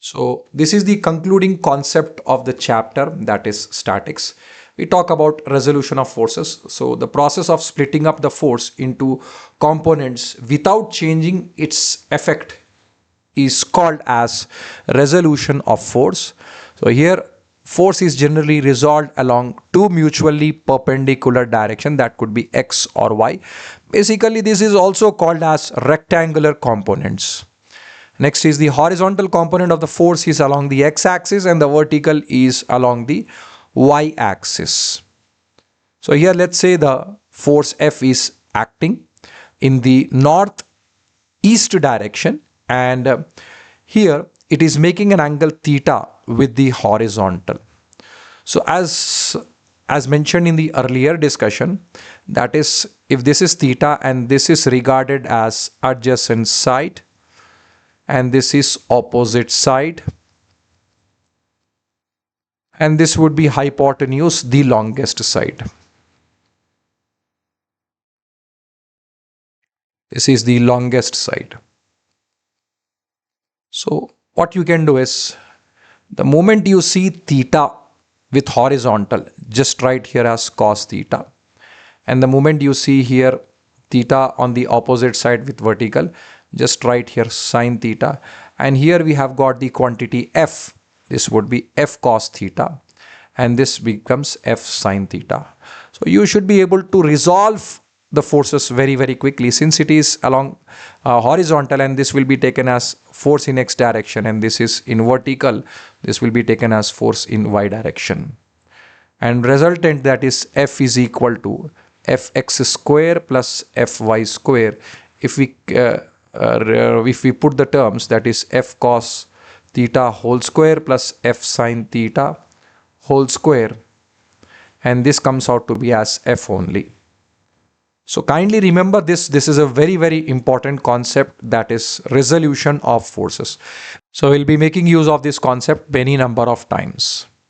So this is the concluding concept of the chapter, that is statics. We talk about resolution of forces. So the process of splitting up the force into components without changing its effect is called as resolution of force. So here force is generally resolved along two mutually perpendicular direction, that could be x or y. Basically this is also called as rectangular components. Next is the horizontal component of the force is along the x-axis and the vertical is along the y-axis. So here let's say the force F is acting in the northeast direction, and here it is making an angle theta with the horizontal. So as mentioned in the earlier discussion, that is, if this is theta and this is regarded as adjacent side, and this is opposite side, and this would be hypotenuse, the longest side. This is the longest side. So what you can do is, the moment you see theta with horizontal, just write here as cos theta, and the moment you see here theta on the opposite side with vertical, just write here sine theta, and here we have got the quantity f. This would be f cos theta, and this becomes f sine theta. So you should be able to resolve the forces very quickly, since it is along horizontal, and this will be taken as force in x direction, and this is in vertical, this will be taken as force in y direction, and resultant, that is f is equal to fx square plus fy square. If we put the terms, that is f cos theta whole square plus f sine theta whole square, and this comes out to be as f only. So kindly remember this is a very important concept, that is resolution of forces. So we'll be making use of this concept many number of times.